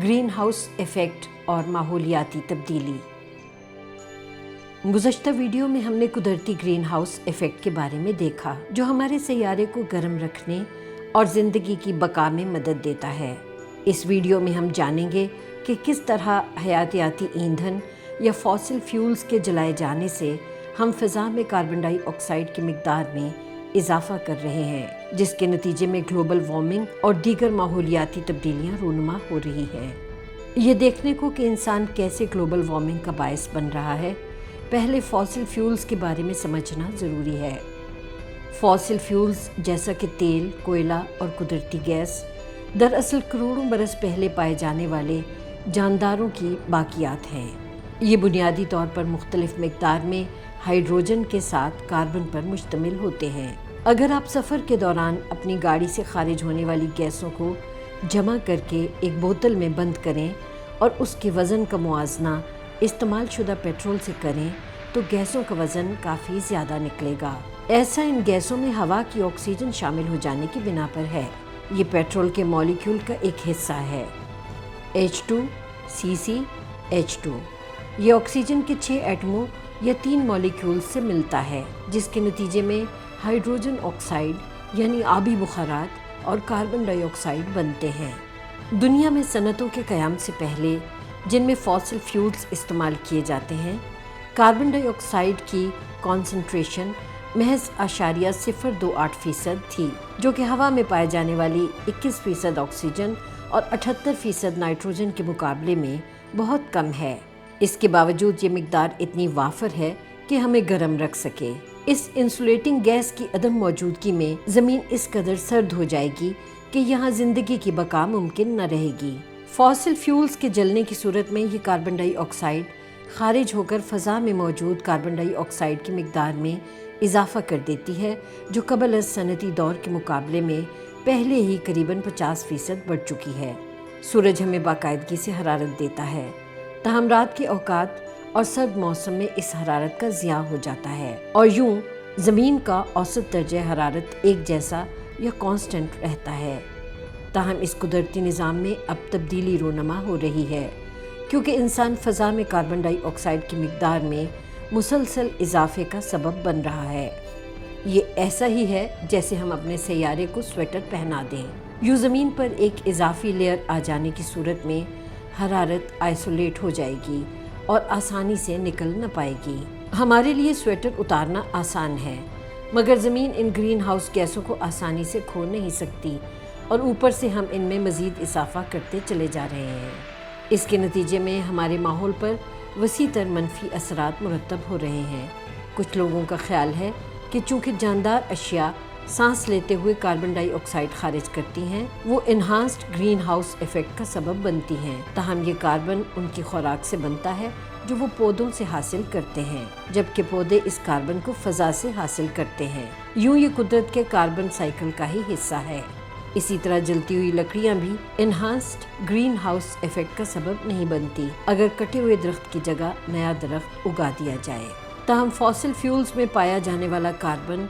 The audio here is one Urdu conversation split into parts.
گرین ہاؤس ایفیکٹ اور ماحولیاتی تبدیلی۔ گزشتہ ویڈیو میں ہم نے قدرتی گرین ہاؤس ایفیکٹ کے بارے میں دیکھا جو ہمارے سیارے کو گرم رکھنے اور زندگی کی بقا میں مدد دیتا ہے۔ اس ویڈیو میں ہم جانیں گے کہ کس طرح حیاتیاتی ایندھن یا فاسل فیولز کے جلائے جانے سے ہم فضا میں کاربن ڈائی آکسائیڈ کی مقدار میں اضافہ کر رہے ہیں، جس کے نتیجے میں گلوبل وارمنگ اور دیگر ماحولیاتی تبدیلیاں رونما ہو رہی ہیں۔ یہ دیکھنے کو کہ انسان کیسے گلوبل وارمنگ کا باعث بن رہا ہے، پہلے فاسل فیولز کے بارے میں سمجھنا ضروری ہے۔ فاسل فیولز جیسا کہ تیل، کوئلہ اور قدرتی گیس دراصل کروڑوں برس پہلے پائے جانے والے جانداروں کی باقیات ہیں۔ یہ بنیادی طور پر مختلف مقدار میں ہائیڈروجن کے ساتھ کاربن پر مشتمل ہوتے ہیں۔ اگر آپ سفر کے دوران اپنی گاڑی سے خارج ہونے والی گیسوں کو جمع کر کے ایک بوتل میں بند کریں اور اس کے وزن کا موازنہ استعمال شدہ پیٹرول سے کریں تو گیسوں کا وزن کافی زیادہ نکلے گا۔ ایسا ان گیسوں میں ہوا کی آکسیجن شامل ہو جانے کی بنا پر ہے۔ یہ پیٹرول کے مالیکیول کا ایک حصہ ہے، H2CCH2۔ یہ آکسیجن کے 6 ایٹموں یا 3 مالیکیول سے ملتا ہے، جس کے نتیجے میں ہائیڈروجن آکسائیڈ یعنی آبی بخارات اور کاربن ڈائی آکسائیڈ بنتے ہیں۔ دنیا میں صنعتوں کے قیام سے پہلے، جن میں فاسل فیولز استعمال کیے جاتے ہیں، کاربن ڈائی آکسائیڈ کی کانسنٹریشن محض 0.028% تھی، جو کہ ہوا میں پائے جانے والی 21% آکسیجن اور 78% نائٹروجن کے مقابلے میں بہت کم ہے۔ اس کے باوجود یہ مقدار اتنی وافر ہے کہ ہمیں گرم رکھ سکے۔ اس انسولیٹنگ گیس کی عدم موجودگی میں زمین اس قدر سرد ہو جائے گی کہ یہاں زندگی کی بقا ممکن نہ رہے گی۔ فاسل فیولز کے جلنے کی صورت میں یہ کاربن ڈائی آکسائیڈ خارج ہو کر فضا میں موجود کاربن ڈائی آکسائیڈ کی مقدار میں اضافہ کر دیتی ہے، جو قبل از صنعتی دور کے مقابلے میں پہلے ہی قریباً 50% بڑھ چکی ہے۔ سورج ہمیں باقاعدگی سے حرارت دیتا ہے، تاہم رات کے اوقات اور سرد موسم میں اس حرارت کا ضیاع ہو جاتا ہے اور یوں زمین کا اوسط درجہ حرارت ایک جیسا یا کانسٹنٹ رہتا ہے۔ تاہم اس قدرتی نظام میں اب تبدیلی رونما ہو رہی ہے، کیونکہ انسان فضا میں کاربن ڈائی آکسائیڈ کی مقدار میں مسلسل اضافے کا سبب بن رہا ہے۔ یہ ایسا ہی ہے جیسے ہم اپنے سیارے کو سویٹر پہنا دیں۔ یوں زمین پر ایک اضافی لیئر آ جانے کی صورت میں حرارت آئسولیٹ ہو جائے گی اور آسانی سے نکل نہ پائے گی۔ ہمارے لیے سویٹر اتارنا آسان ہے، مگر زمین ان گرین ہاؤس گیسوں کو آسانی سے کھو نہیں سکتی اور اوپر سے ہم ان میں مزید اضافہ کرتے چلے جا رہے ہیں۔ اس کے نتیجے میں ہمارے ماحول پر وسیع تر منفی اثرات مرتب ہو رہے ہیں۔ کچھ لوگوں کا خیال ہے کہ چونکہ جاندار اشیاء سانس لیتے ہوئے کاربن ڈائی آکسائیڈ خارج کرتی ہیں، وہ انہانسڈ گرین ہاؤس ایفیکٹ کا سبب بنتی ہیں، تاہم یہ کاربن ان کی خوراک سے بنتا ہے جو وہ پودوں سے حاصل کرتے ہیں، جبکہ پودے اس کاربن کو فضا سے حاصل کرتے ہیں۔ یوں یہ قدرت کے کاربن سائیکل کا ہی حصہ ہے۔ اسی طرح جلتی ہوئی لکڑیاں بھی انہانسڈ گرین ہاؤس ایفیکٹ کا سبب نہیں بنتی اگر کٹے ہوئے درخت کی جگہ نیا درخت اگا دیا جائے۔ تاہم فاسل فیولز میں پایا جانے والا کاربن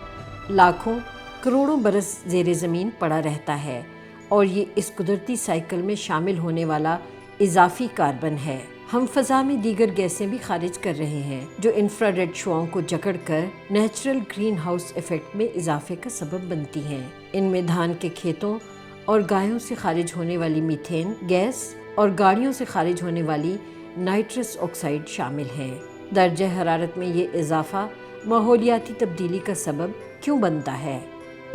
لاکھوں کروڑوں برس زیر زمین پڑا رہتا ہے اور یہ اس قدرتی سائیکل میں شامل ہونے والا اضافی کاربن ہے۔ ہم فضا میں دیگر گیسیں بھی خارج کر رہے ہیں جو انفرا ریڈ شعاعوں کو جکڑ کر نیچرل گرین ہاؤس ایفیکٹ میں اضافے کا سبب بنتی ہیں۔ ان میں دھان کے کھیتوں اور گایوں سے خارج ہونے والی میتھین گیس اور گاڑیوں سے خارج ہونے والی نائٹرس آکسائیڈ شامل ہیں۔ درجہ حرارت میں یہ اضافہ ماحولیاتی تبدیلی کا سبب کیوں بنتا ہے؟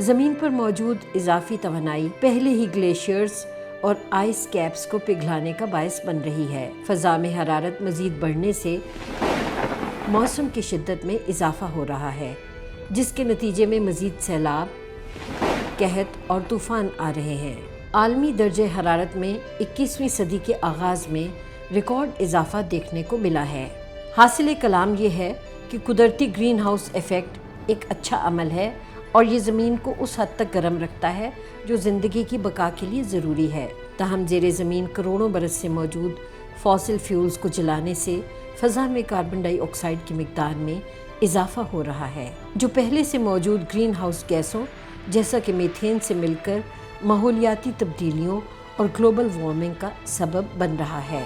زمین پر موجود اضافی توانائی پہلے ہی گلیشیئرز اور آئس کیپس کو پگھلانے کا باعث بن رہی ہے۔ فضا میں حرارت مزید بڑھنے سے موسم کی شدت میں اضافہ ہو رہا ہے، جس کے نتیجے میں مزید سیلاب، قحط اور طوفان آ رہے ہیں۔ عالمی درجہ حرارت میں 21ویں صدی کے آغاز میں ریکارڈ اضافہ دیکھنے کو ملا ہے۔ حاصل کلام یہ ہے کہ قدرتی گرین ہاؤس ایفیکٹ ایک اچھا عمل ہے اور یہ زمین کو اس حد تک گرم رکھتا ہے جو زندگی کی بقا کے لیے ضروری ہے۔ تاہم زیر زمین کروڑوں برس سے موجود فاسل فیولز کو جلانے سے فضا میں کاربن ڈائی آکسائیڈ کی مقدار میں اضافہ ہو رہا ہے، جو پہلے سے موجود گرین ہاؤس گیسوں جیسا کہ میتھین سے مل کر ماحولیاتی تبدیلیوں اور گلوبل وارمنگ کا سبب بن رہا ہے۔